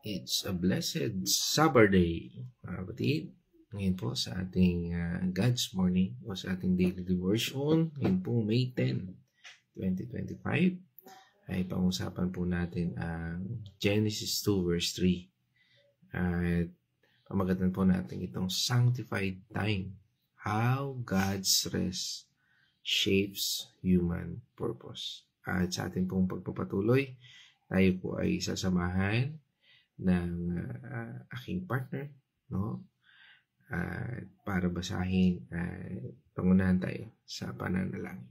It's a blessed Saturday, mga kapatid. Ngayon po sa ating God's Morning o sa ating daily devotion, ngayon po May 10, 2025, ay pag-usapan po natin ang Genesis 2 verse 3. At pamagatan po natin itong sanctified time, how God's rest shapes human purpose. At sa ating pong pagpapatuloy, tayo po ay sasamahan ng aking partner, no? Para basahin, pangunahan tayo sa pananalangin.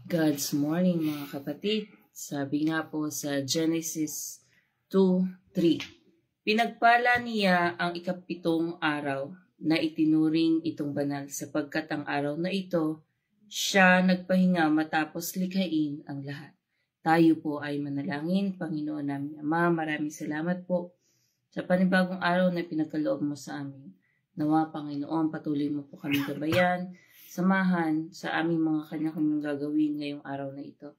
God's morning, mga kapatid. Sabi nga po sa Genesis 2:3, pinagpala niya ang ikapitong araw na itinuring itong banal sapagkat ang araw na ito siya nagpahinga matapos likhain ang lahat. Tayo po ay manalangin. Panginoon namin Ama, maraming salamat po sa panibagong araw na pinagkaloob mo sa amin. Nawa, Panginoon, patuloy mo po kami gabayan, samahan sa aming mga kanya-kanyang gagawin ngayong araw na ito.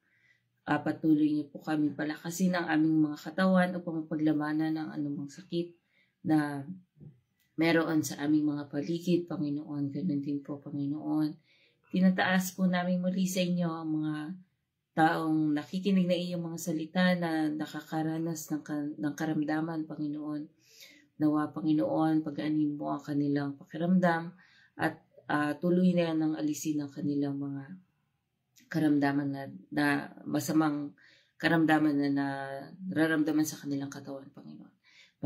Patuloy niyo po kami palakasin ang aming mga katawan upang mapaglabanan ng anumang sakit na meron sa aming mga paligid, Panginoon. Ganun din po, Panginoon. Tinataas po namin muli sa inyo ang mga taong nakikinig na iyong mga salita na nakakaranas ng karamdaman, Panginoon. Nawa, Panginoon, pag-anin mo ang kanilang pakiramdam at tuloy na ng alisin ang kanilang mga karamdaman na masamang karamdaman na nararamdaman sa kanilang katawan, Panginoon.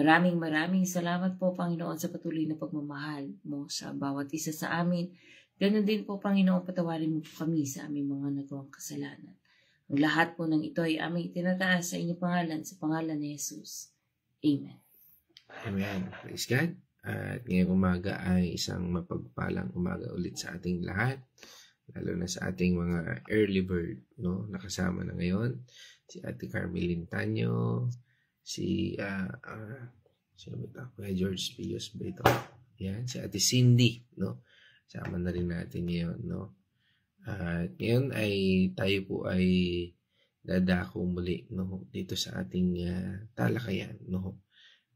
Maraming salamat po, Panginoon, sa patuloy na pagmamahal mo sa bawat isa sa amin. Ganun din po, Panginoon, patawarin mo po kami sa aming mga nagawang kasalanan. Ang lahat po ng ito ay aming itinataas sa inyong pangalan, sa pangalan ni Jesus. Amen. Amen. Praise God. At ngayong umaga ay isang mapagpalang umaga ulit sa ating lahat, lalo na sa ating mga early bird, no? Nakasama na ngayon si Ate Carmelyn Tanyo, si Kuya George Pios ba ito? Yan, si Ate Cindy, no? Sama na rin natin ngayon, no? At ngayon ay tayo po ay dadako muli, no, dito sa ating talakayan, no,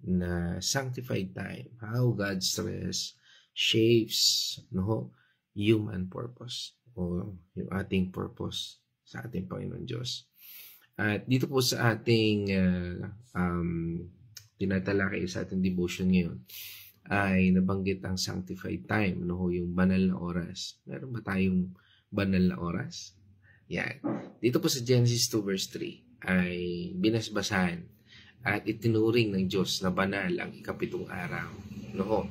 na sanctified time, how God's rest shapes, no, human purpose o yung ating purpose sa ating Panginoon Diyos. At dito po sa ating tinatalakay sa ating devotion ngayon ay nabanggit ang sanctified time, no, yung banal na oras. Meron ba tayong banal na oras? Yan. Dito po sa Genesis 2 verse 3 ay binasbasan at itinuring ng Diyos na banal ang ikapitong araw. No?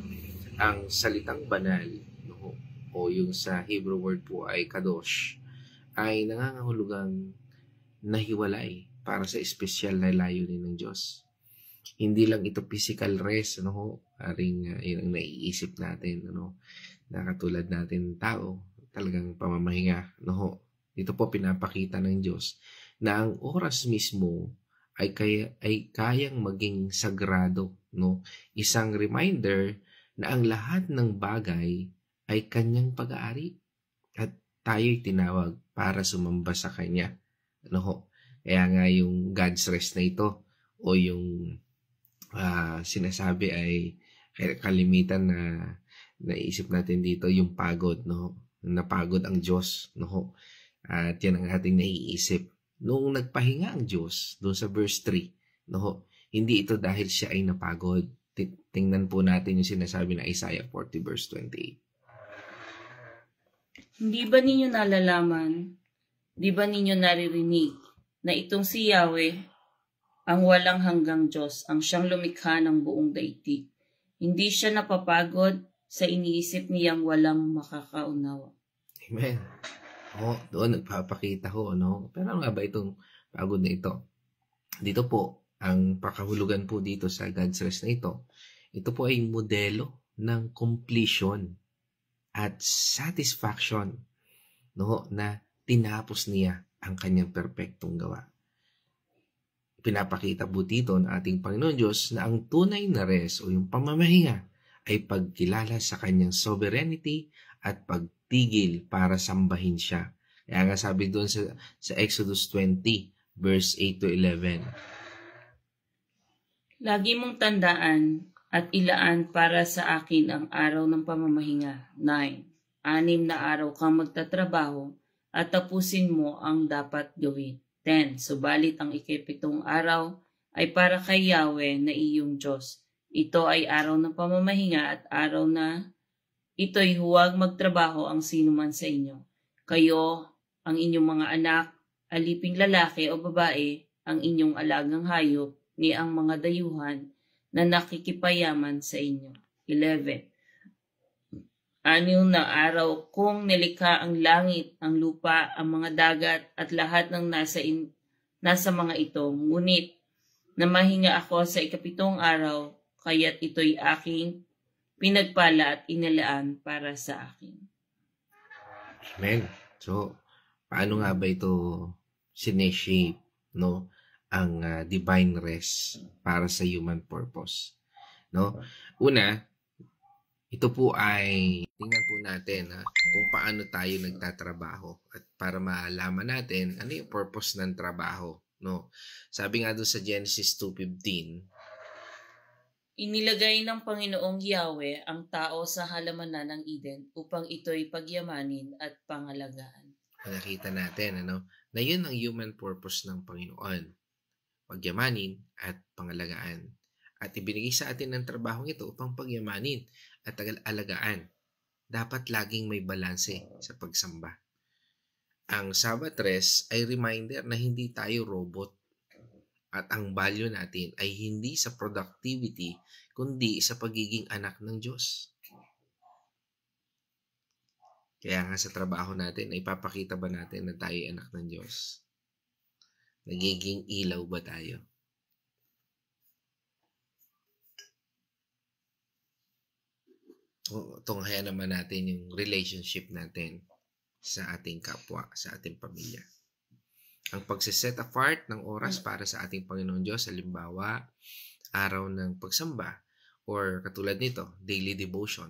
Ang salitang banal, no, o yung sa Hebrew word po ay kadosh, ay nangangahulugang nahiwalay para sa espesyal na layunin ng Diyos. Hindi lang ito physical rest, no? Aring yun ang naiisip natin, no? Na katulad natin tao, talagang pamamahinga, no? Dito po pinapakita ng Diyos na ang oras mismo ay kayang maging sagrado, no? Isang reminder na ang lahat ng bagay ay kanyang pag-aari at tayo'y tinawag para sumamba sa kanya, no? Kaya nga yung God's rest na ito o yung sinasabi ay kalimitan na naisip natin dito yung pagod, no? Napagod ang Diyos, no? At yan ang ating naiisip. Noong nagpahinga ang Diyos, doon sa verse 3, no? Hindi ito dahil siya ay napagod. Tingnan po natin yung sinasabi ng Isaiah 40 verse 28. Hindi ba ninyo nalalaman, di ba ninyo naririnig na itong si Yahweh, ang walang hanggang Diyos, ang siyang lumikha ng buong daigdig. Hindi siya napapagod sa iniisip niyang walang makakaunawa. Amen. Doon nagpapakita ho, no? Pero ano nga ba itong pagod na ito? Dito po, ang pakahulugan po dito sa God's rest na ito po ay modelo ng completion at satisfaction, no? Na tinapos niya ang kanyang perpektong gawa. Pinapakita po dito ng ating Panginoon Diyos na ang tunay na rest o yung pamamahinga ay pagkilala sa kanyang sovereignty at pagtigil para sambahin siya. Kaya nga sabi doon sa Exodus 20 verse 8 to 11, Lagi mong tandaan at ilaan para sa akin ang araw ng pamamahinga. 9. 6 na araw kang magtatrabaho at tapusin mo ang dapat gawin. 10. Subalit ang ikapitong araw ay para kay Yahweh na iyong Diyos. Ito ay araw ng pamamahinga at araw na ito'y huwag magtrabaho ang sinuman sa inyo. Kayo, ang inyong mga anak, aliping lalaki o babae, ang inyong alagang hayop, ni ang mga dayuhan na nakikipayaman sa inyo. 11. 6 na araw kung nilikha ang langit, ang lupa, ang mga dagat at lahat ng nasa mga ito. Ngunit namahinga ako sa ikapitong araw, kaya't ito'y aking pinagpala at inilaan para sa akin. Amen. So, paano nga ba ito sineshape, no? Ang divine rest para sa human purpose, no? Una, ito po ay tingnan po natin kung paano tayo nagtatrabaho at para malaman natin ano yung purpose ng trabaho, no? Sabi nga doon sa Genesis 2:15, inilagay ng Panginoong Yahweh ang tao sa halamanan ng Eden upang ito'y pagyamanin at pangalagaan. Nakita natin na yun ang human purpose ng Panginoon, pagyamanin at pangalagaan. At ibinigay sa atin ng trabahong ito upang pagyamanin at alagaan. Dapat laging may balanse sa pagsamba. Ang Sabbath rest ay reminder na hindi tayo robot at ang value natin ay hindi sa productivity kundi sa pagiging anak ng Diyos. Kaya nga sa trabaho natin, ay papakita ba natin na tayo anak ng Diyos? Nagiging ilaw ba tayo? Tunghayan naman natin yung relationship natin sa ating kapwa, sa ating pamilya. Ang pagsiset apart ng oras para sa ating Panginoon Diyos, halimbawa, araw ng pagsamba, or katulad nito, daily devotion.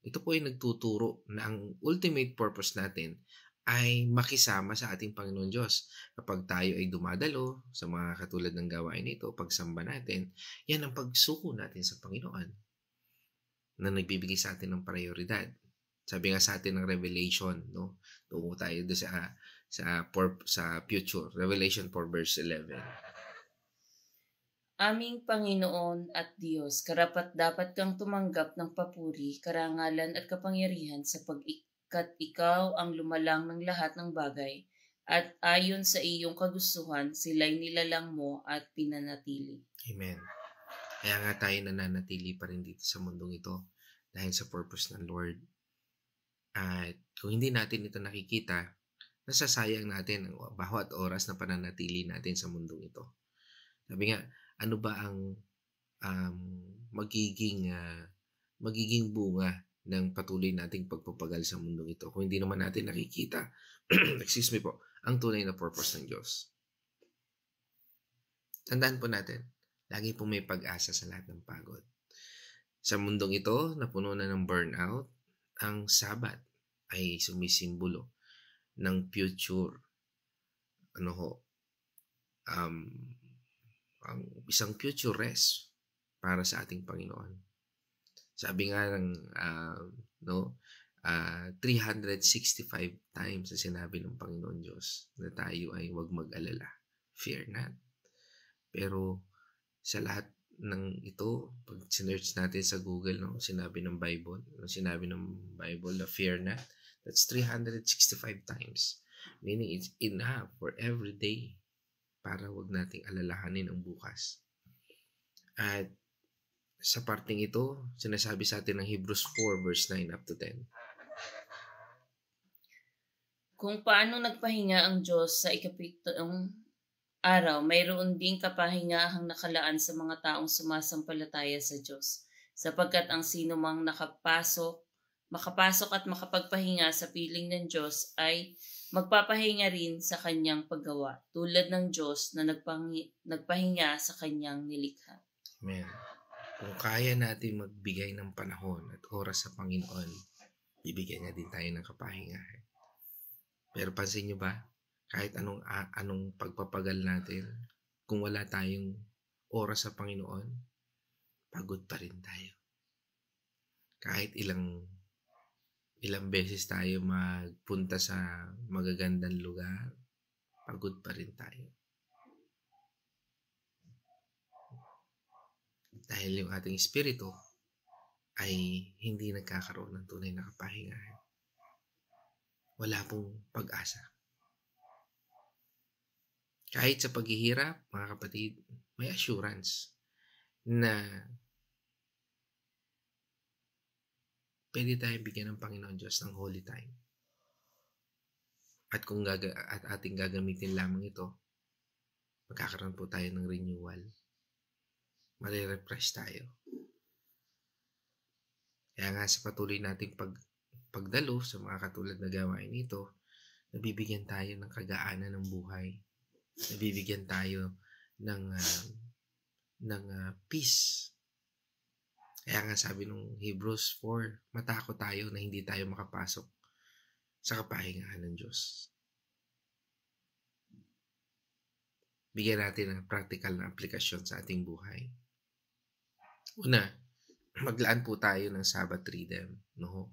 Ito po ay nagtuturo na ang ultimate purpose natin ay makisama sa ating Panginoon Diyos. Kapag tayo ay dumadalo sa mga katulad ng gawain nito, pagsamba natin, yan ang pagsuko natin sa Panginoon na nagbibigay sa atin ng prioridad. Sabi nga sa atin ng Revelation, no? Tungo tayo doon sa future. Revelation 4 verse 11. Aming Panginoon at Diyos, karapat-dapat kang tumanggap ng papuri, karangalan at kapangyarihan sapagkat ikaw ang lumalang ng lahat ng bagay at ayon sa iyong kagustuhan, sila'y nilalang mo at pinanatili. Amen. Kaya nga tayo nananatili pa rin dito sa mundong ito dahil sa purpose ng Lord. At kung hindi natin ito nakikita, nasasayang natin ang bawat oras na pananatili natin sa mundong ito. Sabi nga, ano ba ang magiging bunga ng patuloy nating pagpapagal sa mundong ito kung hindi naman natin nakikita excuse me po, ang tunay na purpose ng Diyos. Tandaan po natin, lagi po may pag-asa sa lahat ng pagod. Sa mundong ito na puno na ng burnout, ang Sabat ay sumisimbolo ng future ang isang future rest para sa ating Panginoon. Sabi nga ng 365 times na sinabi ng Panginoon Diyos na tayo ay huwag mag-alala. Fear not. Pero sa lahat ng ito, pag sinearch natin sa Google, sinabi ng Bible na fear not, that's 365 times. Meaning it's enough for every day para wag nating alalahanin ang bukas. At sa parting ito, sinasabi sa atin ng Hebrews 4 verse 9 up to 10. Kung paano nagpahinga ang Diyos sa ikapitong araw, mayroon ding kapahingahang nakalaan sa mga taong sumasampalataya sa Diyos, sapagkat ang sino mang makapasok at makapagpahinga sa piling ng Diyos ay magpapahinga rin sa kanyang paggawa, tulad ng Diyos na nagpahinga sa kanyang nilikha. Amen. Kung kaya natin magbigay ng panahon at oras sa Panginoon, bibigyan niya din tayo ng kapahinga. Pero pansin niyo ba, kahit anong pagpapagal natin, kung wala tayong oras sa Panginoon, pagod pa rin tayo. Kahit ilang beses tayo magpunta sa magagandang lugar, pagod pa rin tayo. Dahil yung ating espiritu ay hindi nagkakaroon ng tunay na kapahingahan. Wala pong pag-asa. Kahit sa paghihirap, mga kapatid, may assurance na pwede tayong bigyan ng Panginoon Diyos ng holy time. At kung ating gagamitin lamang ito, magkakaroon po tayo ng renewal. Mare-refresh tayo. Kaya nga sa patuloy nating pagdalo sa mga katulad na gawain ito, nabibigyan tayo ng kagaanan ng buhay. Nabibigyan tayo ng peace. Kaya nga sabi nung Hebrews 4, matakot tayo na hindi tayo makapasok sa kapahingahan ng Diyos. Bigyan natin ng practical na aplikasyon sa ating buhay. Una, maglaan po tayo ng Sabbath rhythm. No?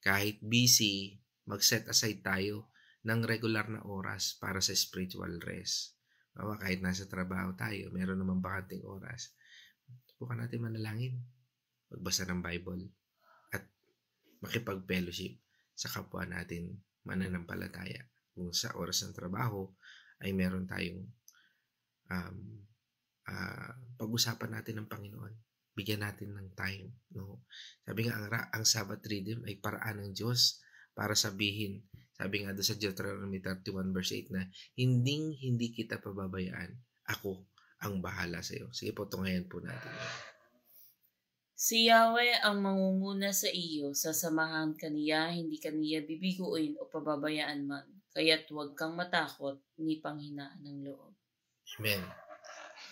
Kahit busy, mag-set aside tayo ng regular na oras para sa spiritual rest. Kahit nasa trabaho tayo, meron naman bakanting oras. Subukan natin manalangin, magbasa ng Bible, at makipag-fellowship sa kapwa natin mananampalataya. Kung sa oras ng trabaho ay meron tayong pag-usapan natin ng Panginoon. Bigyan natin ng time. No? Sabi nga, ang Sabbath rhythm ay paraan ng Diyos para sabihin, sabi nga doon sa Deuteronomy 31 verse 8 na, hindi kita pababayaan. Ako ang bahala sa iyo. Sige po, tungayan po natin. Si Yahweh ang mangunguna sa iyo, sasamahan ka niya, hindi ka niya bibiguin o pababayaan man. Kaya't huwag kang matakot ni panghinaan ng loob. Amen.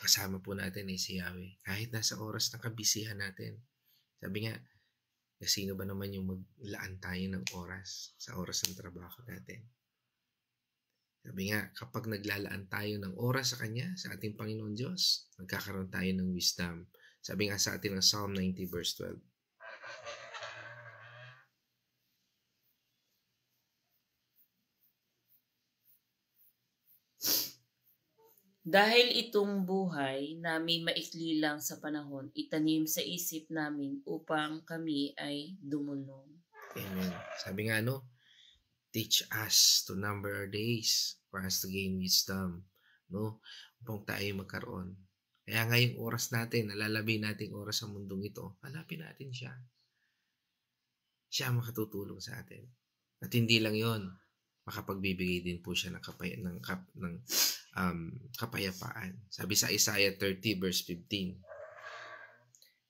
Kasama po natin si Yahweh. Kahit nasa oras ng kabisihan natin. Sabi nga, sino ba naman yung maglaan tayo ng oras sa oras ng trabaho natin? Sabi nga, kapag naglalaan tayo ng oras sa Kanya, sa ating Panginoon Diyos, magkakaroon tayo ng wisdom. Sabi nga sa atin ng Psalm 90 verse 12. Dahil itong buhay namin maikli lang sa panahon, itanim sa isip namin upang kami ay dumulong. Amen. Sabi nga teach us to number our days for us to gain wisdom. No? Upang tayo magkaroon. Kaya nga yung oras natin, nalalabi natin oras sa mundong ito, hanapin natin siya. Siya makatutulong sa atin. At hindi lang yon, makapagbibigay din po siya ng kapayapaan. Sabi sa Isaiah 30 verse 15.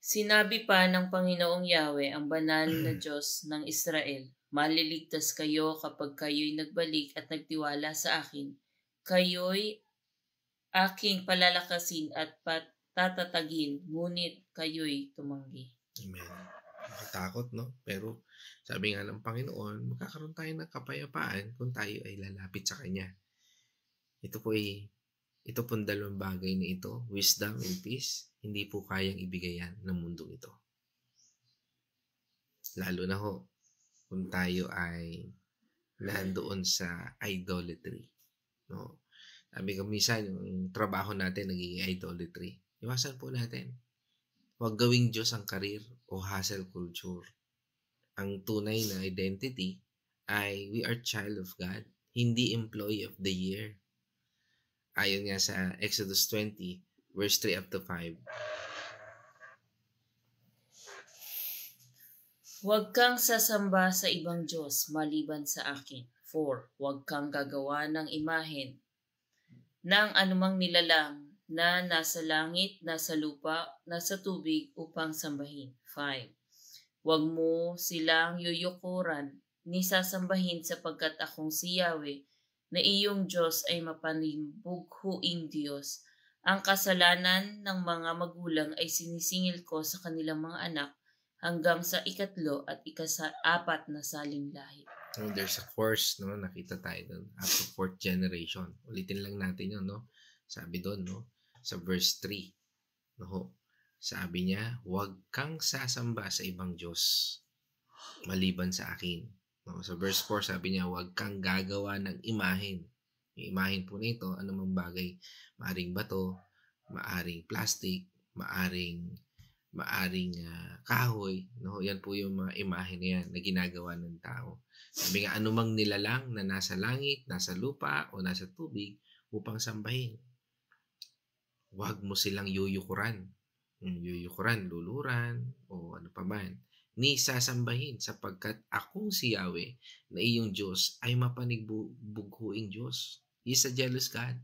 Sinabi pa ng Panginoong Yahweh, ang banal na Diyos ng Israel, maliligtas kayo kapag kayo'y nagbalik at nagtiwala sa akin. Kayo'y aking palalakasin at tatatagin, ngunit kayo'y tumanggi. Amen. Nakatakot, no? Pero sabi nga ng Panginoon, magkakaroon tayo ng kapayapaan kung tayo ay lalapit sa Kanya. Ito pong dalawang bagay na ito, wisdom and peace, hindi po kayang ibigay yan ng mundong ito. Lalo na kung tayo ay nandoon sa idolatry. No? Sabi ko minsan, yung trabaho natin nagiging idolatry. Iwasan po natin. Huwag gawing Diyos ang karir o hustle culture. Ang tunay na identity ay we are child of God, hindi employee of the year. Ayon nga sa Exodus 20, verse 3 up to 5. Huwag kang sasamba sa ibang Diyos maliban sa akin. 4. Huwag kang gagawa ng imahen ng anumang nilalang na nasa langit, nasa lupa, nasa tubig upang sambahin. 5. Huwag mo silang yuyukuran ni sasambahin sapagkat akong si Yahweh na iyong Diyos ay mapanimbughuing Diyos. Ang kasalanan ng mga magulang ay sinisingil ko sa kanilang mga anak hanggang sa 3 at 4 na saling lahi. So there's a course, no? Nakita tayo doon. Up to 4th generation. Ulitin lang natin yun, no? Sabi doon, no? Sa verse 3. No? Sabi niya, huwag kang sasamba sa ibang Diyos maliban sa akin. No? Sa verse 4, sabi niya, huwag kang gagawa ng imahen. Yung imahen po nito, anumang bagay, maaring bato, maaring plastic, maaring kahoy. No? Yan po yung mga imahen na yan na ginagawa ng tao. Sabi nga, anumang nilalang na nasa langit, nasa lupa, o nasa tubig upang sambahin. Huwag mo silang yuyukuran. Yuyukuran, luluran, o ano pa man. Ni sasambahin sapagkat akong si Yahweh na iyong Diyos ay mapanibughuing Diyos. He is a jealous God.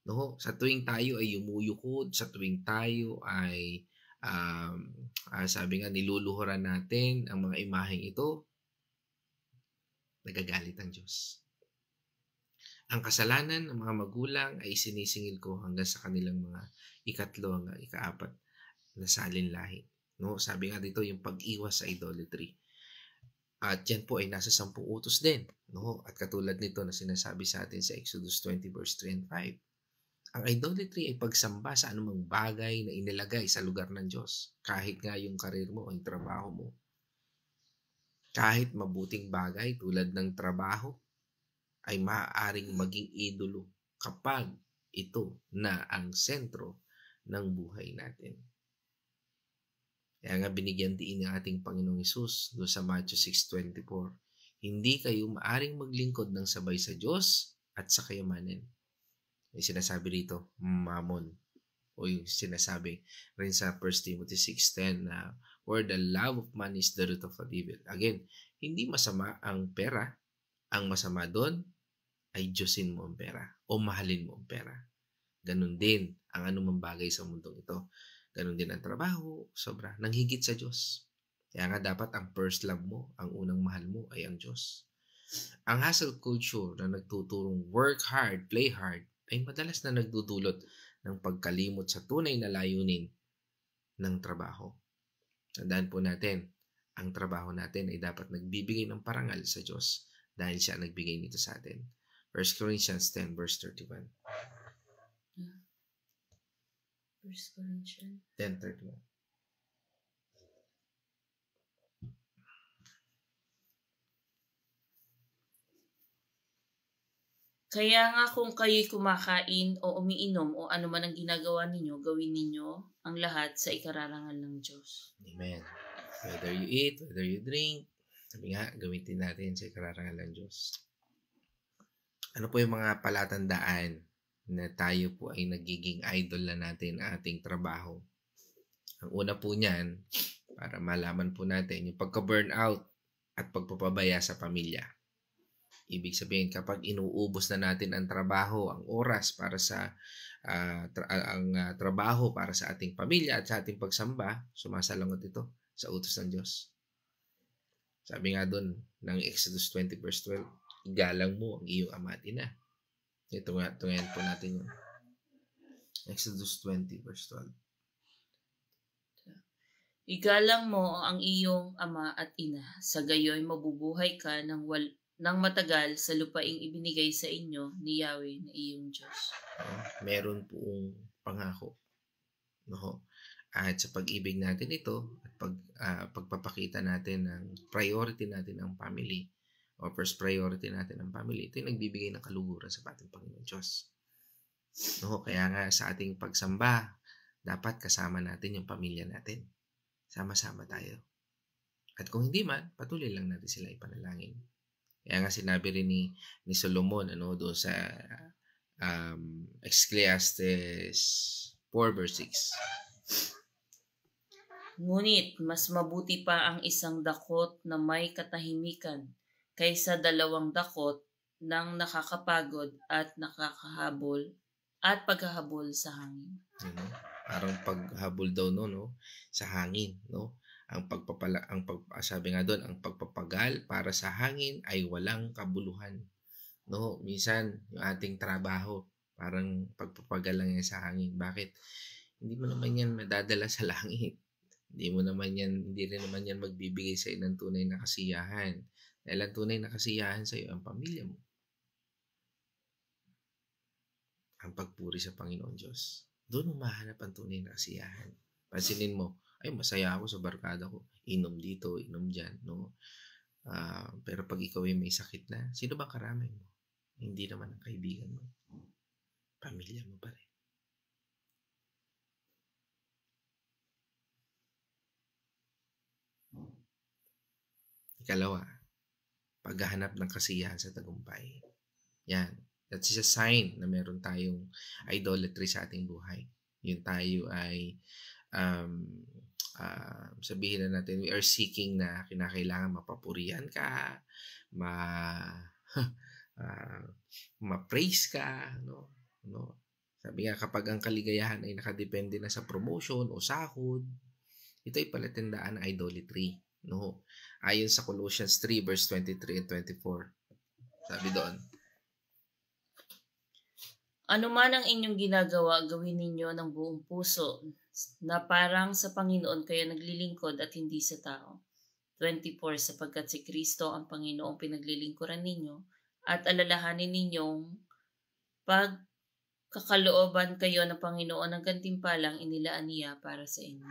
No? Sa tuwing tayo ay yumuyukod, sa tuwing tayo ay sabi nga niluluhuran natin ang mga imaheng ito, nagagalit ang Diyos. Ang kasalanan ng mga magulang ay sinisingil ko hanggang sa kanilang mga ikatlo hanggang ikaapat na salinlahi. No, sabi nga dito yung pag-iwas sa idolatry. At yan po ay nasa 10 utos din. No? At katulad nito na sinasabi sa atin sa Exodus 20 verse 3 and 5. Ang idolatry ay pagsamba sa anumang bagay na inilagay sa lugar ng Diyos. Kahit nga yung karir mo o yung trabaho mo. Kahit mabuting bagay tulad ng trabaho ay maaaring maging idolo kapag ito na ang sentro ng buhay natin. Kaya nga binigyan din ng ating Panginoong Hesus doon sa Matthew 6:24. Hindi kayo maaring maglingkod ng sabay sa Diyos at sa kayamanan. May sinasabi rito, mammon. O yung sinasabi rin sa 1 Timothy 6:10 na where the love of money is the root of all evil. Again, hindi masama ang pera. Ang masama doon ay Diyosin mo ang pera o mahalin mo ang pera. Ganun din ang anumang bagay sa mundong ito. Ganun din ang trabaho, sobra, nang higit sa Diyos. Kaya nga dapat ang first love mo, ang unang mahal mo ay ang Diyos. Ang hustle culture na nagtuturong work hard, play hard, ay madalas na nagdudulot ng pagkalimot sa tunay na layunin ng trabaho. Tandaan po natin, ang trabaho natin ay dapat nagbibigay ng parangal sa Diyos dahil siya nagbigay nito sa atin. 1 Corinthians 10 verse 31. 1 Corinthians 10:31. Kaya nga kung kayo'y kumakain o umiinom o ano man ang ginagawa ninyo, gawin ninyo ang lahat sa ikararangal ng Diyos. Amen. Whether you eat, whether you drink, sabi nga, gamitin natin sa ikararangal ng Diyos. Ano po yung mga palatandaan na tayo po ay nagiging idol na natin ang ating trabaho? Ang una po niyan, para malaman po natin, yung pagka-burnout at pagpapabaya sa pamilya. Ibig sabihin, kapag inuubos na natin ang trabaho, ang oras para sa trabaho para sa ating pamilya at sa ating pagsamba, sumasalungat ito sa utos ng Diyos. Sabi nga doon ng Exodus 20 verse 12, igalang mo ang iyong ama at ina. Ito ngayon po natin yun. Exodus 20 verse 12. Igalang mo ang iyong ama at ina, sa gayoy mabubuhay ka ng matagal sa lupaing ibinigay sa inyo ni Yahweh na iyong Diyos. Meron pong pangako. No? At sa pag-ibig natin ito, at pagpapakita natin ng priority natin ang family, o first priority natin ang family, ito yung nagbibigay ng kaluguran sa ating Panginoon Diyos. No? Kaya nga sa ating pagsamba, dapat kasama natin yung pamilya natin. Sama-sama tayo. At kung hindi man, patuloy lang natin sila ipanalangin. Kaya nga sinabi rin ni Solomon doon sa Ecclesiastes 4 verse 6. Ngunit mas mabuti pa ang isang dakot na may katahimikan kaysa 2 dakot ng nakakapagod at nakakahabol at paghahabol sa hangin. Parang paghabol daw sa hangin, no? Sabi nga doon, ang pagpapagal para sa hangin ay walang kabuluhan. No, minsan yung ating trabaho parang pagpapagal lang yan sa hangin. Bakit? Hindi mo naman yan madadala sa langit. Hindi rin naman yan magbibigay sa iyo ng tunay na kasiyahan. Dahil ang tunay na kasiyahan sa iyo ang pamilya mo. Ang pagpuri sa Panginoon Diyos. Doon mo mahanap ang tunay na kasiyahan. Pansinin mo, ay masaya ako sa barkada ko. Inom dito, inom dyan, no? Pero pag ikaw ay may sakit na, sino ba karamay mo? Hindi naman ang kaibigan mo. Pamilya mo pa rin. Ikalawa, paghahanap ng kasiyahan sa tagumpay. Yan. That's a sign na meron tayong idolatry sa ating buhay. Yung tayo ay sabihin na natin, we are seeking na kinakailangan mapapurihan ka, ma-praise ka, no? Sabi nga, kapag ang kaligayahan ay nakadepende na sa promotion o sahod, ito ay palatandaan ng idolatry, no? Ayon sa Colossians 3 verse 23 and 24. Sabi doon, ano man ang inyong ginagawa, gawin ninyo ng buong puso, na parang sa Panginoon kayo naglilingkod at hindi sa tao. 24, sapagkat si Kristo ang Panginoong pinaglilingkuran ninyo at alalahanin ninyong pagkakalooban kayo ng Panginoon ng gantimpalang inilaan niya para sa inyo.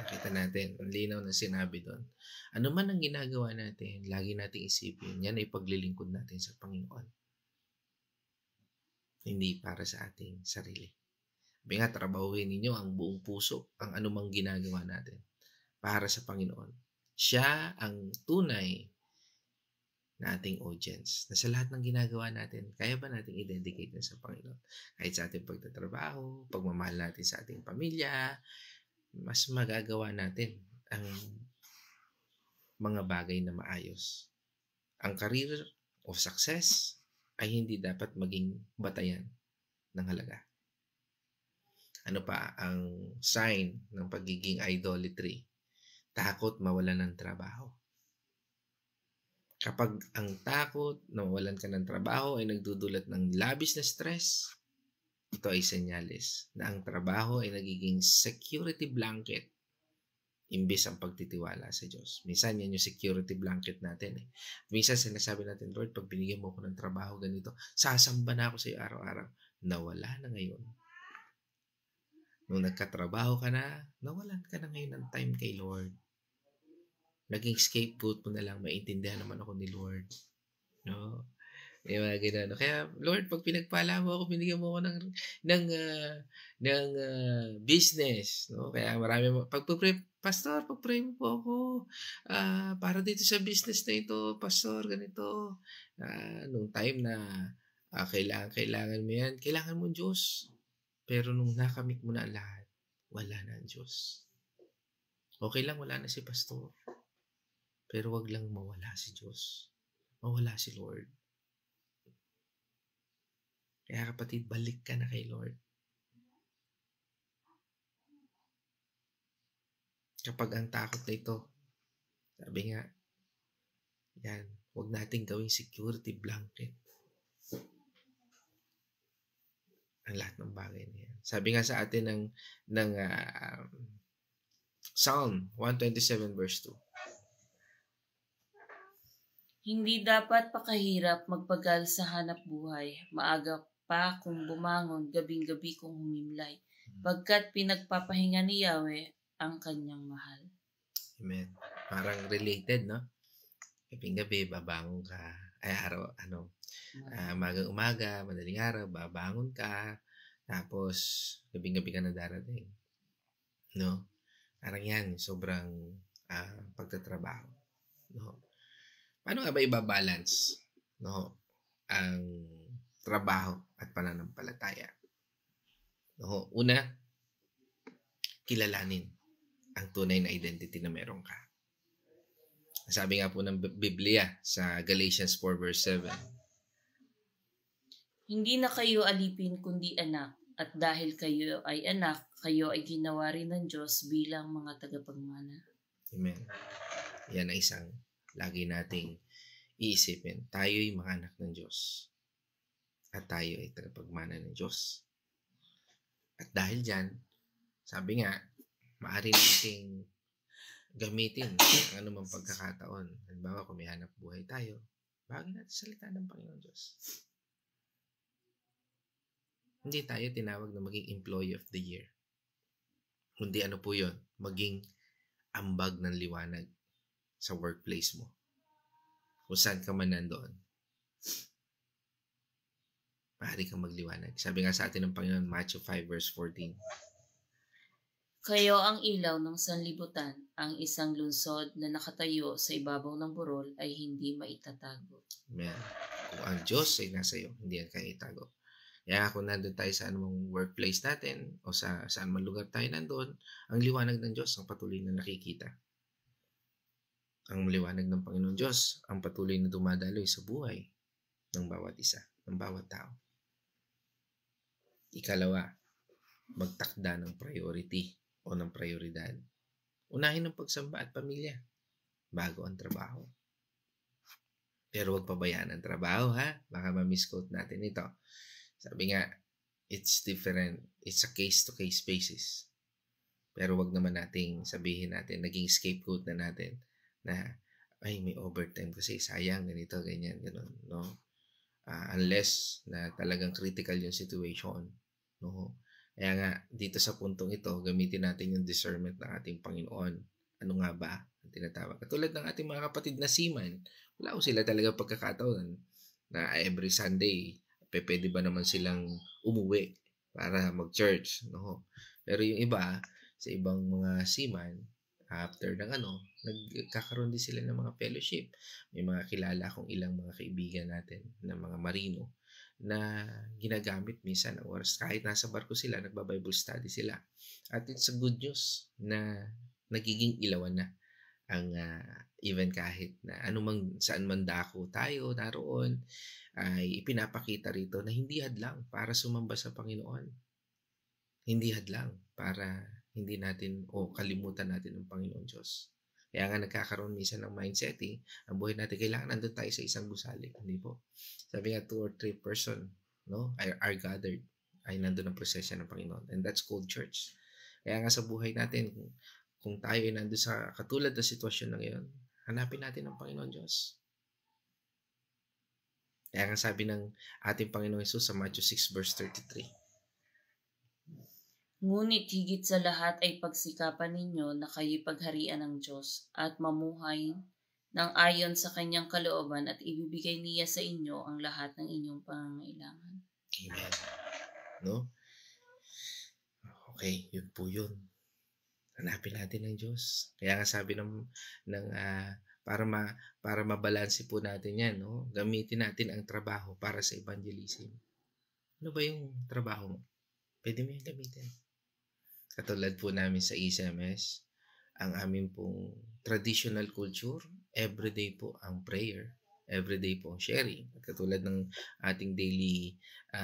Nakita natin, ang linaw na sinabi doon. Ano man ang ginagawa natin, lagi nating isipin, yan ay paglilingkod natin sa Panginoon. Hindi para sa ating sarili. Sabi nga, trabahuhin ninyo ang buong puso, ang anumang ginagawa natin para sa Panginoon. Siya ang tunay na ating audience. Na sa lahat ng ginagawa natin, kaya ba natin i-dedicate na sa Panginoon? Kahit sa ating pagtatrabaho, pagmamahal natin sa ating pamilya, mas magagawa natin ang mga bagay na maayos. Ang career o success ay hindi dapat maging batayan ng halaga. Ano pa ang sign ng pagiging idolatry? Takot mawalan ng trabaho. Kapag ang takot na mawalan ka ng trabaho ay nagdudulot ng labis na stress, ito ay senyales na ang trabaho ay nagiging security blanket imbis ang pagtitiwala sa Diyos. Minsan yan yung security blanket natin. Minsan sinasabi natin, Lord, pag binigyan mo ako ng trabaho ganito, sasamba na ako sa iyo araw-araw. Nawala na ngayon. Nung nagkatrabaho ka na, nawalan ka na ngayon ng time kay Lord. Naging scapegoat mo na lang, maintindihan naman ako ni Lord. No? Yung mga ganun. Kaya, Lord, pag pinagpala mo ako, binigyan mo ako ng business. No? Kaya marami mo, Pastor, pag-pray mo po ako para dito sa business na ito, Pastor, ganito. Nung time na kailangan mo yan, kailangan mo Diyos. Pero nung nakamit mo na ang lahat, wala na ang Diyos. Okay lang, wala na si Pastor. Pero wag lang mawala si Diyos. Mawala si Lord. Kaya kapatid, balik ka na kay Lord. Kapag ang takot na ito, sabi nga, yan, huwag natin gawing security blanket. Ang lahat ng bagay na yan. Sabi nga sa atin ng Psalm 127 verse 2. Hindi dapat pakahirap magpagal sa hanap buhay. Maaga pa kung bumangon, gabing-gabi kung humimlay. Pagkat pinagpapahinga ni Yahweh ang kanyang mahal. Amen. Parang related, no? Gabing-gabi, babangon ka. Magang umaga, madaling araw, babangon ka. Tapos, gabing-gabi ka na darating. No? Parang yan, sobrang pagtatrabaho. No? Paano nga ba ibabalance, no, ang trabaho at pananampalataya? No? Una, kilalanin ang tunay na identity na meron ka. Sabi nga po ng Biblia sa Galatians 4 verse 7. Hindi na kayo alipin kundi anak, at dahil kayo ay anak, kayo ay ginawa rin ng Diyos bilang mga tagapagmana. Amen. Yan ay isang lagi nating iisipin. Tayo'y mga anak ng Diyos. At tayo ay tagapagmana ng Diyos. At dahil dyan, sabi nga, maaari nating gamitin ang anumang pagkakataon. Halimbawa, kung may hanap buhay tayo, bagay natin salita ng Panginoon Diyos. Hindi tayo tinawag na maging employee of the year. Kundi ano po yun? Maging ambag ng liwanag sa workplace mo. Kung saan ka man nandoon, maaari kang magliwanag. Sabi nga sa atin ng Panginoon, Matthew 5 verse 14. Kayo ang ilaw ng sanlibutan, ang isang lungsod na nakatayo sa ibabaw ng burol ay hindi maitatago. Amen. Kung ang Diyos ay nasa iyo, hindi yan kaya itago. Kaya kung nandun tayo sa anumang workplace natin o sa saan man lugar tayo nandun, ang liwanag ng Diyos ang patuloy na nakikita. Ang liwanag ng Panginoon Diyos ang patuloy na dumadaloy sa buhay ng bawat isa, ng bawat tao. Ikalawa, magtakda ng priority o ng prioridad. Unahin ang pagsamba at pamilya bago ang trabaho. Pero huwag pabayaan ang trabaho, ha? Baka ma-misquote natin ito. Sabi nga, it's different. It's a case-to-case basis. Pero wag naman nating sabihin natin, naging scapegoat na natin na, ay, may overtime kasi sayang, ganito, ganyan, gano'n, no? Unless na talagang critical yung situation, no? Kaya nga, dito sa puntong ito, gamitin natin yung discernment ng ating Panginoon. Ano nga ba ang tinatawag? Katulad ng ating mga kapatid na seaman, wala ko sila talaga pagkakataon na every Sunday, pwede ba naman silang umuwi para mag-church, no? Pero yung iba, sa ibang mga seaman, after ng nagkakaroon din sila ng mga fellowship. May mga kilala akong ilang mga kaibigan natin na mga marino na ginagamit minsan ang oras. Kahit nasa barko sila, nagba-Bible study sila. At it's a good news na nagiging ilawan na ang even kahit na anumang saan man dako tayo naroon, ay ipinapakita rito na hindi hadlang para sumamba sa Panginoon. Hindi hadlang para hindi natin o kalimutan natin ang Panginoon Diyos. Kaya nga nagkakaroon minsan ng mindsetting, ang buhay natin, kailangan nandun tayo sa isang gusali. Hindi po. Sabi nga 2 or 3 person, no, are gathered, ay nandun ang presensya ng Panginoon. And that's called church. Kaya nga sa buhay natin, kung tayo ay nandun sa katulad na sitwasyon na ngayon, hanapin natin ang Panginoon Diyos. Kaya nga sabi ng ating Panginoong Hesus sa Matthew 6 verse 33, Ngunit higit sa lahat ay pagsikapan ninyo na kayo'y pagharian ng Diyos at mamuhay ng ayon sa kanyang kalooban at ibibigay niya sa inyo ang lahat ng inyong pangangailangan. Amen. No? Okay, yun po yun. Hanapin natin ang Diyos. Kaya nga sabi para mabalanse po natin yan, no? Gamitin natin ang trabaho para sa evangelism. Ano ba yung trabaho mo? Pwede mo yung gamitin. Katulad po namin sa ECMS, ang amin pong traditional culture, everyday po ang prayer, everyday po ang sharing. At katulad ng ating daily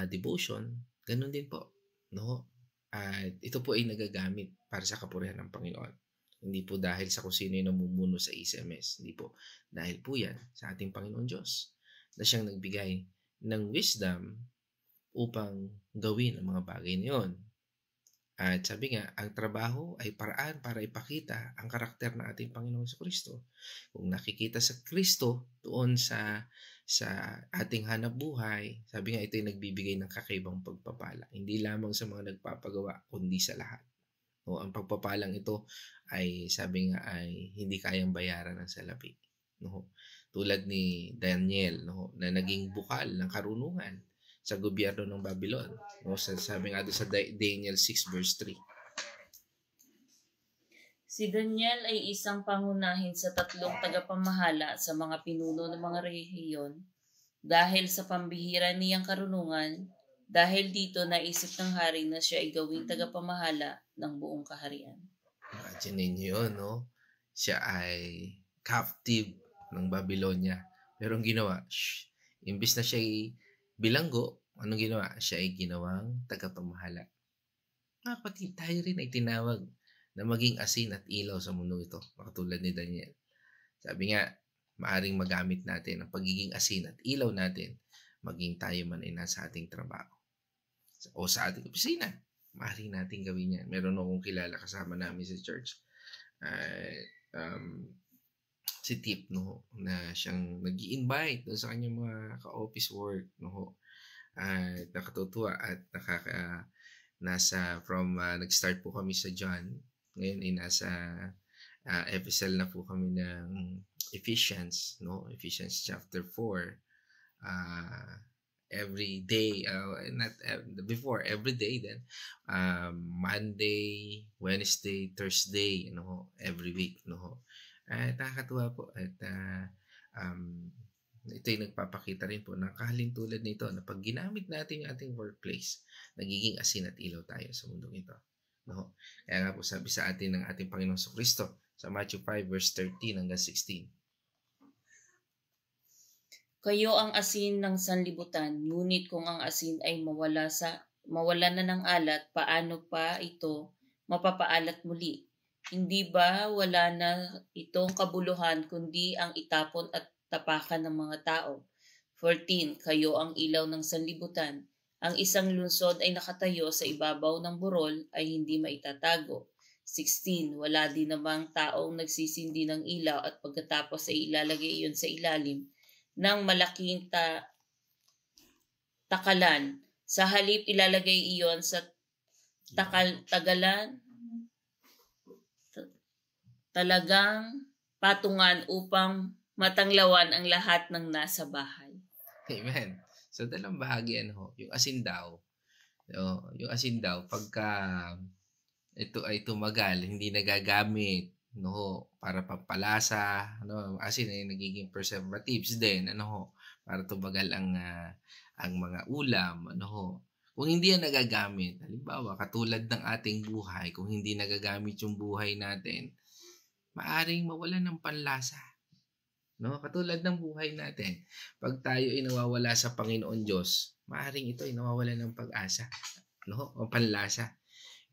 devotion, ganun din po, no? At ito po ay nagagamit para sa kapurihan ng Panginoon. Hindi po dahil sa kung sino yung namumuno sa ECMS. Hindi po. Dahil po yan sa ating Panginoon Diyos na siyang nagbigay ng wisdom upang gawin ang mga bagay na yun. At sabi nga, ang trabaho ay paraan para ipakita ang karakter ng ating Panginoong Kristo. Kung nakikita sa Kristo doon sa ating hanap buhay, sabi nga ito ay nagbibigay ng kakaibang pagpapala. Hindi lamang sa mga nagpapagawa, kundi sa lahat. No, ang pagpapalang ito ay sabi nga ay hindi kayang bayaran ng salapi. No? Tulad ni Daniel, no, na naging bukal ng karunungan sa gobyerno ng Babylon. No, sabi nga doon sa Daniel 6 verse 3. Si Daniel ay isang pangunahin sa 3 tagapamahala sa mga pinuno ng mga rehiyon dahil sa pambihira niyang karunungan. Dahil dito naisip ng hari na siya ay gawing tagapamahala ng buong kaharian. Imagine ninyo yun, no? Siya ay captive ng Babylonia. Pero ang ginawa, imbis na siya ay bilanggo, anong ginawa? Siya ay ginawang tagapamahala. Mga kapatid, tayo rin ay tinawag na maging asin at ilaw sa mundo ito, katulad ni Daniel. Sabi nga, maaring magamit natin ang pagiging asin at ilaw natin, maging tayo man ay nasa ating trabaho o sa ating opisina. Maaring natin gawin yan. Meron akong kilala kasama namin sa church. Si Tip, no, na siyang nag-i-invite doon sa kanyang mga ka-office work, no, at nakatutuwa at Nag-start po kami sa John. Ngayon ay nasa epistle na po kami ng Ephesians, no? Ephesians chapter 4. Every day, every day then, Monday, Wednesday, Thursday, every week, at nakakatuwa po at ito'y nagpapakita rin po na kahalintulad nito na pag ginamit natin yung ating workplace, nagiging asin at ilaw tayo sa mundong ito. Kaya nga po sabi sa atin ng ating Panginoong Jesucristo sa Matthew 5 verse 13 hanggang 16. Kayo ang asin ng sanlibutan, ngunit kung ang asin ay mawala na ng alat, paano pa ito mapapaalat muli? Hindi ba wala na itong kabuluhan kundi ang itapon at tapakan ng mga tao? 14. Kayo ang ilaw ng sanlibutan. Ang isang lungsod ay nakatayo sa ibabaw ng burol ay hindi maitatago. 16. Wala din namang taong nagsisindi ng ilaw at pagkatapos ay ilalagay iyon sa ilalim ng malaking takalan. Sa halip ilalagay iyon sa talagang patungan upang matanglawan ang lahat ng nasa bahay. Amen. So, dalawang bahagi yung asin daw. Yung asin daw, pagka ito ay tumagal, hindi nagagamit, para pampalasa, asin ay nagiging preservatives din, para tumagal ang mga ulam, Kung hindi yan nagagamit, halimbawa, katulad ng ating buhay, kung hindi nagagamit yung buhay natin, maaring mawalan ng panlasa. Katulad ng buhay natin, pag tayo ay nawawala sa Panginoon Diyos, maaring ito ay nawawalan ng pag-asa, o panlasa.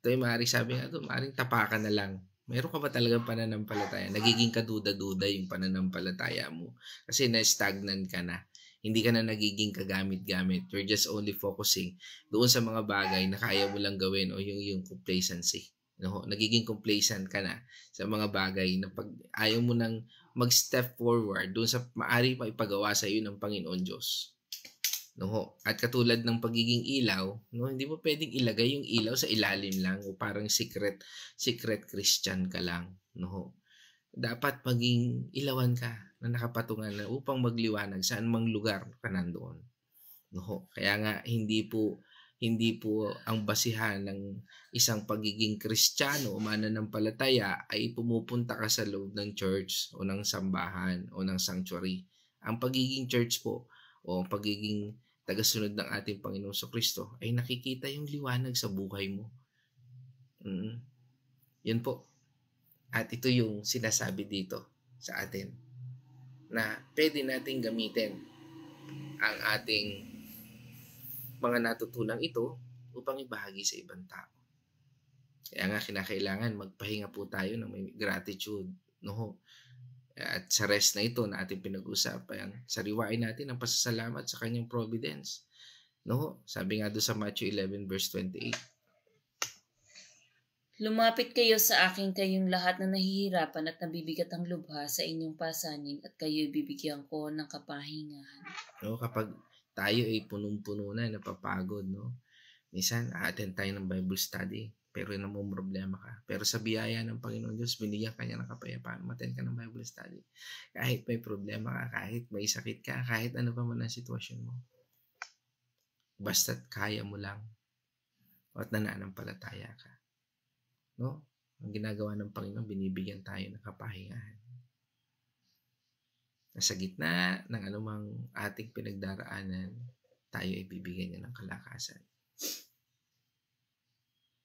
Ito ay maaring tapakan na lang. Meron ka ba talagang pananampalataya? Nagiging kaduda-duda yung pananampalataya mo. Kasi na-stagnant ka na. Hindi ka na nagiging kagamit-gamit. You're just only focusing doon sa mga bagay na kaya mo lang gawin o yung complacency. Nagiging complacent ka na sa mga bagay na pag ayaw mo nang mag-step forward doon sa maari pa ipagawa sa iyo ng Panginoon Diyos. At katulad ng pagiging ilaw, hindi mo pwedeng ilagay yung ilaw sa ilalim lang o parang secret Christian ka lang. Dapat maging ilawan ka na nakapatungan na upang magliwanag saan mang lugar ka nandoon. Kaya nga hindi po ang basihan ng isang pagiging Kristiyano o mananampalataya ay pumupunta ka sa loob ng church o ng sambahan o ng sanctuary. Ang pagiging church po o pagiging tagasunod ng ating Panginoong Jesucristo ay nakikita yung liwanag sa buhay mo. Yun po. At ito yung sinasabi dito sa atin na pwede nating gamitin ang ating mga natutunang ito upang ibahagi sa ibang tao. Kaya nga kinakailangan magpahinga po tayo ng may gratitude. At sa rest na ito na ating pinag-usapan, sariwain natin ang pasasalamat sa kanyang providence. Sabi nga doon sa Matthew 11 verse 28. Lumapit kayo sa akin kayong lahat na nahihirapan at nabibigat ang lubha sa inyong pasanin at kayo'y bibigyan ko ng kapahingahan. Kapag tayo ay punong-puno na, napapagod, minsan, attend tayo ng Bible study, pero problema ka. Pero sa biyaya ng Panginoon Diyos, binigyan ka niya ng kapayapaan, mattend ka ng Bible study. Kahit may problema ka, kahit may sakit ka, kahit ano pa man ang sitwasyon mo. Basta't kaya mo lang at nananampalataya ka. Ang ginagawa ng Panginoon, binibigyan tayo ng kapahingahan. Sa gitna ng anumang ating pinagdaraanan, tayo ay bibigyan niya ng kalakasan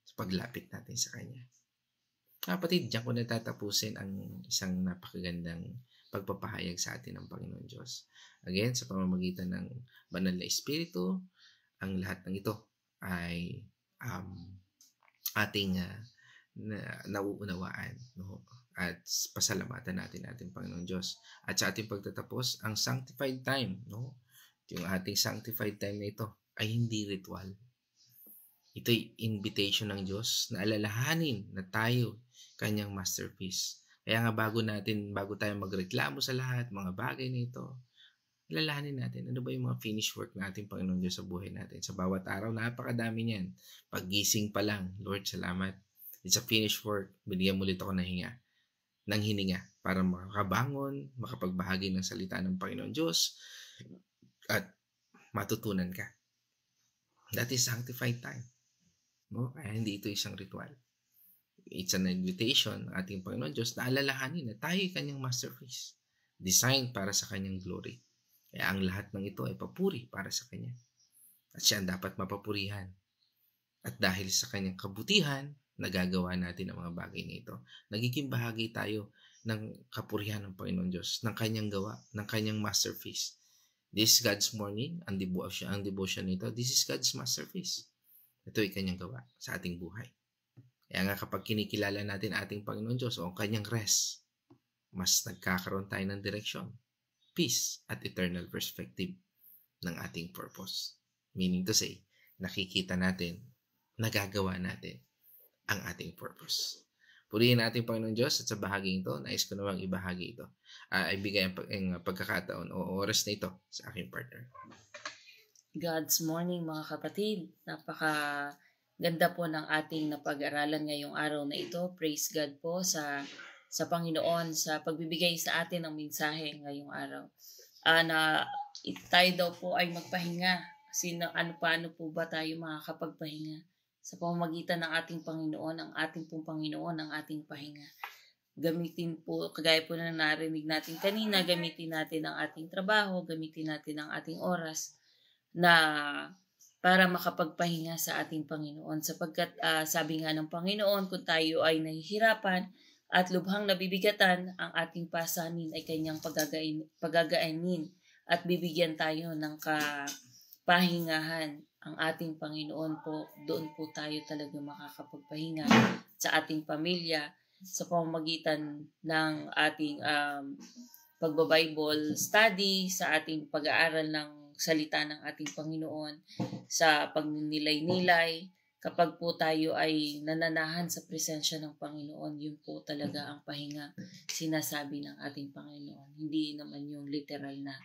sa paglapit natin sa Kanya. Kapatid, diyan ko natatapusin ang isang napakagandang pagpapahayag sa atin ng Panginoon Diyos. Again, sa pamamagitan ng Banal na Espiritu, ang lahat ng ito ay ating nauunawaan. At pasalamatan natin ating Panginoon Diyos. At sa ating pagtatapos, ang sanctified time, yung ating sanctified time na ito ay hindi ritual. Ito'y invitation ng Diyos na alalahanin na tayo kanyang masterpiece. Kaya nga bago tayo magreklamo sa lahat, mga bagay na ito, Alalahanin natin, ano ba yung mga finish work na ating Panginoon Diyos sa buhay natin. Sa bawat araw, napakadami niyan. Paggising pa lang, Lord, salamat. It's a finished work. Binigyan mo ulit ako ng hininga para makakabangon, makapagbahagi ng salita ng Panginoon Diyos, at matutunan ka. That is sanctified time. No? Kaya hindi ito isang ritual. It's an invitation ng ating Panginoon Diyos na alalahanin na tayo kanyang masterpiece. Designed para sa kanyang glory. Kaya ang lahat ng ito ay papuri para sa kanya. At siya ang dapat mapapurihan. At dahil sa kanyang kabutihan, nagagawa natin ang mga bagay na ito. Nagiging bahagi tayo ng kapurihan ng Panginoon Diyos, ng kanyang gawa, ng kanyang masterpiece. This God's morning, ang devotion nito, this is God's masterpiece. Ito ay kanyang gawa sa ating buhay. Kaya nga kapag kinikilala natin ating Panginoon Diyos o kanyang rest, mas nagkakaroon tayo ng direksyon, peace, at eternal perspective ng ating purpose. Meaning to say, nakikita natin, nagagawa natin ang ating purpose. Purihin natin Panginoon Diyos at sa bahaging ito, nais ko namang ibahagi ito. Ibigay ang pagkakataon o oras na ito sa aking partner. God's morning mga kapatid. Napaka-ganda po ng ating napag-aralan ngayong araw na ito. Praise God po sa Panginoon sa pagbibigay sa atin ng mensahe ngayong araw. Tayo daw po ay magpahinga. Kasi paano po ba tayo makakapagpahinga? Sa pamamagitan ng ating Panginoon, ang ating pong Panginoon, ang ating pahinga. Gamitin po, kagaya po na narinig natin kanina, gamitin natin ang ating trabaho, gamitin natin ang ating oras na para makapagpahinga sa ating Panginoon. Sapagkat sabi nga ng Panginoon, kung tayo ay nahihirapan, at lubhang nabibigatan, ang ating pasanin ay kanyang pagagaanin at bibigyan tayo ng kapahingahan. Ang ating Panginoon po, doon po tayo talaga makakapagpahinga sa ating pamilya sa pamamagitan ng ating pagbabible study, sa ating pag-aaral ng salita ng ating Panginoon, sa pagninilay-nilay. Kapag po tayo ay nananahan sa presensya ng Panginoon, yun po talaga ang pahinga sinasabi ng ating Panginoon. Hindi naman yung literal na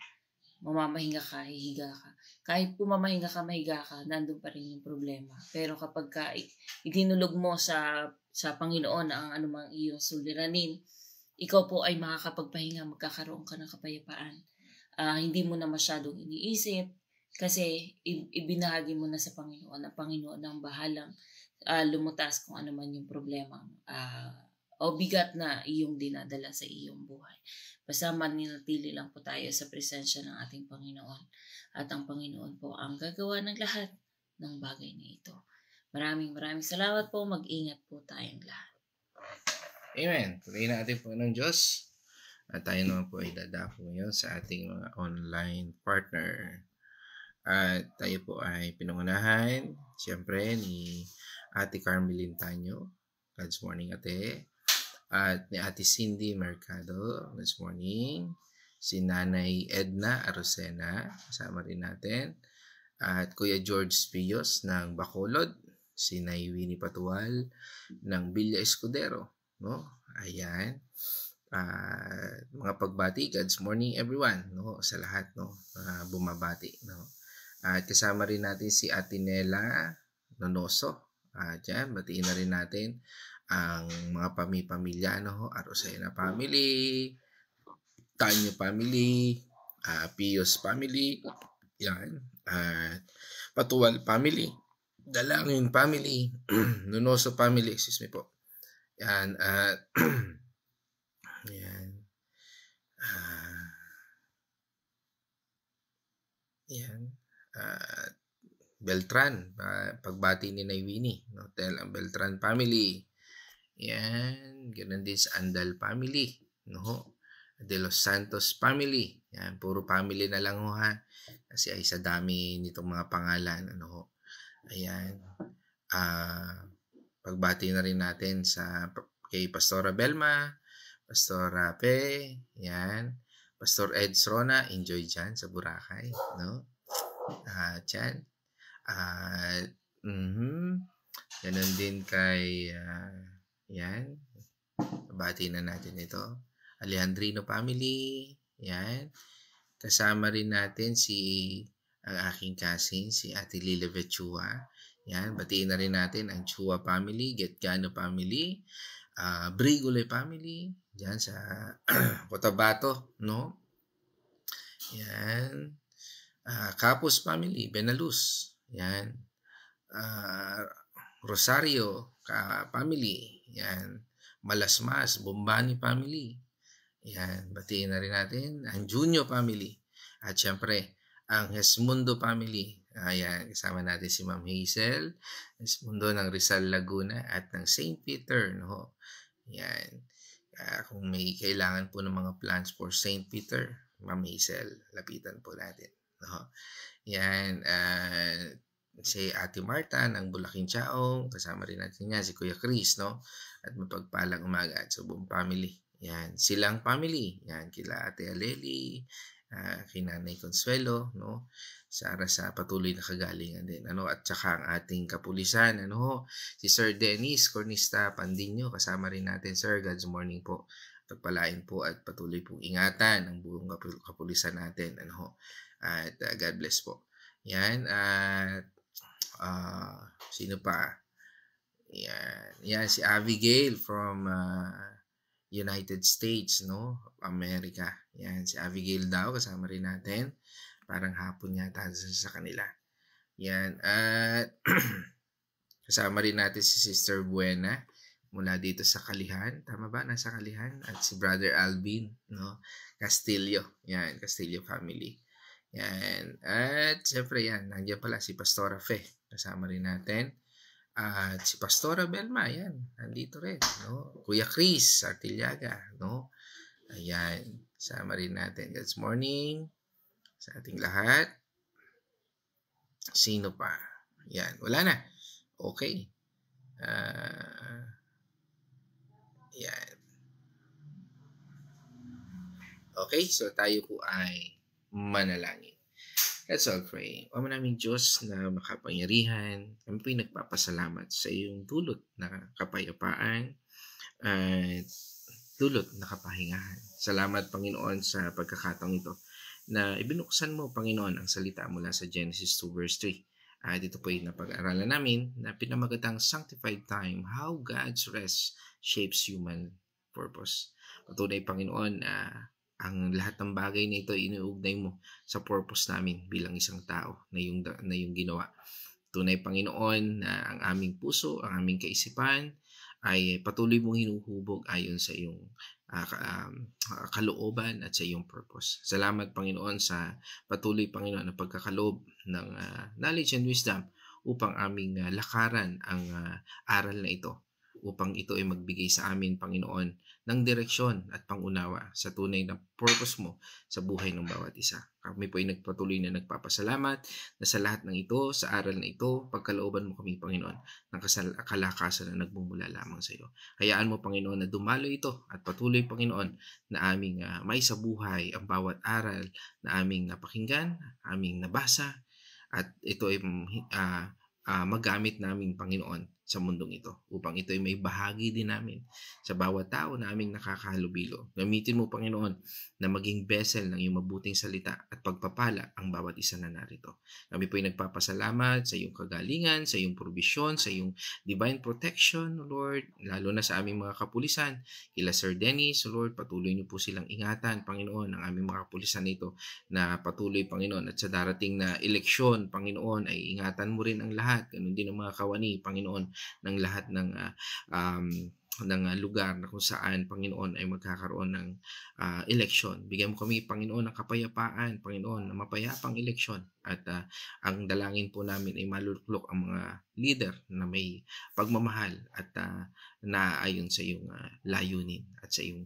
mamamahinga ka, hihiga ka. Kahit po mamahinga ka, mahiga ka, nandun pa rin yung problema. Pero kapag itinulog mo sa Panginoon ang anumang iyong suliranin, ikaw po ay makakapagpahinga, magkakaroon ka ng kapayapaan. Hindi mo na masyadong iniisip, kasi ibinahagi mo na sa Panginoon. Ang Panginoon ang bahalang lumutas kung ano man yung problema o bigat na iyong dinadala sa iyong buhay. Basta maninatili lang po tayo sa presensya ng ating Panginoon. At ang Panginoon po ang gagawa ng lahat ng bagay na ito. Maraming salamat po. Mag-ingat po tayong lahat. Amen. Purihin natin Panginoon Diyos. At tayo naman po ay dadako ngayon sa ating mga online partner. At tayo po ay pinangunahan, siyempre, ni Ate Carmelyn Tanyo. God's morning, Ate. At ni Ate Cindy Mercado. God's morning. Si Nanay Edna Arosena. Kasama rin natin. At Kuya George Spios ng Bacolod. Si Nay Winnie Patual ng Villa Escudero. No? Ayan. Mga pagbati. God's morning, everyone. No? Sa lahat, no? Bumabati. No? At kasama rin natin si Ate Nela Nonoso. Diyan, batiin na rin natin ang mga pamilya, no? Arosena family, Tanyo family, Pios family, yan, Patual family, Dalangin family, Nonoso family, excuse me po. Yan, yan. Yan. Beltran, pagbati ni Nay Winnie, no? Tell ang Beltran family. Yan, ganun din sa Andal family, no? De Los Santos family. Yan, puro family na lang ho ha. Kasi ay sa dami nitong mga pangalan, ano ho. Ayan. Pagbati na rin natin kay Pastora Belma, Pastora Pe, yan. Pastor Ed Srona, enjoy dyan sa Boracay, no? Dyan. Ganun din kay, yan. Bati na natin ito. Alejandrino family, yan. Kasama rin natin ang aking cousin, si Ate Lilibet Chua. Yan, batiin na rin natin ang Chua family, Getgano family, Brigole family, dyan sa Cotabato, no? Yan. Capus family, Benalus. Yan. Rosario family. Yan. Malasmas, Bombani family. Yan. Batiin na rin natin ang Junio family. At syempre, ang Hesmundo family. Ayan, kasama natin si Ma'am Hazel, Hesmundo ng Rizal Laguna at ng St. Peter. No? Yan. Kung may kailangan po ng mga plans for St. Peter, Ma'am Hazel, lapitan po natin. No? Yan. Si Ate Marta ng Bulaking Chaong, kasama rin natin yan si Kuya Chris, no? At mapagpalang umaga at sa buong family. Yan, silang family. Yan, kila Ate Aleli, kay Nanay Consuelo, no? Sa patuloy na kagalingan din, ano? At saka ang ating kapulisan, ano? Si Sir Dennis Cornista Pandinyo, kasama rin natin, Sir. God's morning po. Pagpalain po at patuloy pong ingatan ang buong kapulisan natin, ano? At God bless po. Yan, at sino pa? Yan si Abigail from United States, no? America. Yan, si Abigail daw, kasama rin natin. Parang hapon yata sa kanila. Yan, at kasama rin natin si Sister Buena mula dito sa Kalihan. Tama ba? Nasa Kalihan. At si Brother Alvin, no? Castillo. Yan, Castillo family. Yan. At siyempre yan, nandiyan pala si Pastora Fe. Kasama rin natin. At si Pastora Belma, yan. Nandito rin. No? Kuya Chris Artillaga. No? Ayan. Kasama rin natin. Good morning sa ating lahat. Sino pa? Yan. Wala na. Okay. Yan. Okay. So tayo po ay manalangin. Let's all pray. Ama naming Diyos na makapangyarihan, kami po'y nagpapasalamat sa iyong dulot na kapayapaan at dulot na kapahingahan. Salamat, Panginoon, sa pagkakataong ito na ibinuksan mo, Panginoon, ang salita mula sa Genesis 2 verse 3. At ito po'y napag-aralan namin na pinamagatang sanctified time, how God's rest shapes human purpose. Patunay, Panginoon, ang lahat ng bagay na ito iniuugnay mo sa purpose namin bilang isang tao na yung ginawa. Tunay, Panginoon, na ang aming puso, ang aming kaisipan ay patuloy mong hinuhubog ayon sa iyong kalooban at sa iyong purpose. Salamat, Panginoon, sa patuloy, Panginoon, na pagkakaloob ng knowledge and wisdom upang aming lakaran ang aral na ito, upang ito ay magbigay sa amin, Panginoon, ng direksyon at pangunawa sa tunay na purpose mo sa buhay ng bawat isa. Kami po ay nagpatuloy na nagpapasalamat na sa lahat ng ito, sa aral na ito, pagkalooban mo kami, Panginoon, ng kalakasan na nagmumula lamang sa iyo. Hayaan mo, Panginoon, na dumalo ito at patuloy, Panginoon, na aming maisabuhay ang bawat aral na aming napakinggan, aming nabasa, at ito ay magamit namin, Panginoon, sa mundong ito upang ito ay may bahagi din namin sa bawat tao na aming nakakahalubilo. Gamitin mo, Panginoon, na maging vessel ng iyong mabuting salita at pagpapala ang bawat isa na narito. Kami po ay nagpapasalamat sa iyong kagalingan, sa iyong provision, sa iyong divine protection, Lord, lalo na sa aming mga kapulisan. Kila Sir Dennis, Lord, patuloy niyo po silang ingatan, Panginoon, ang aming mga kapulisan nito na patuloy, Panginoon, at sa darating na eleksyon, Panginoon, ay ingatan mo rin ang lahat. Ganun din ang mga kawani, Panginoon, ng lahat ng lugar na kung saan, Panginoon, ay magkakaroon ng eleksyon. Bigyan mo kami, Panginoon, ng kapayapaan, Panginoon, ng mapayapang eleksyon. At ang dalangin po namin ay maluluklok ang mga leader na may pagmamahal at naayon sa iyong layunin at sa iyong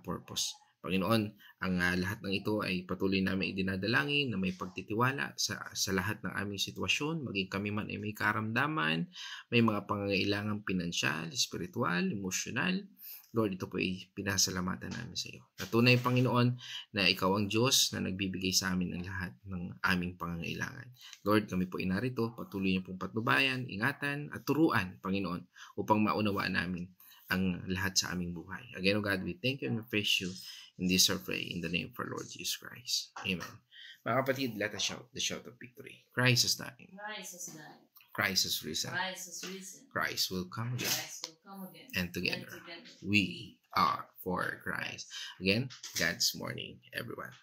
purpose. Panginoon, ang lahat ng ito ay patuloy namin idinadalangin na may pagtitiwala sa lahat ng aming sitwasyon, maging kami man ay may karamdaman, may mga pangangailangan pinansyal, spiritual, emosyonal. Lord, ito po ay pinasalamatan namin sa iyo. Natunay, Panginoon, na ikaw ang Diyos na nagbibigay sa amin ng lahat ng aming pangangailangan. Lord, kami po ay narito, patuloy niyo pong patnubayan, ingatan at turuan, Panginoon, upang maunawaan namin ang lahat sa aming buhay. Again, O God, we thank you and we praise you in this our pray in the name of our Lord Jesus Christ. Amen. Mga kapatid, let us shout the shout of victory. Christ is dying. Christ has died. Christ is risen. Christ has risen. Christ will come again. Christ will come again. And together, we are for Christ. Again, God's morning, everyone.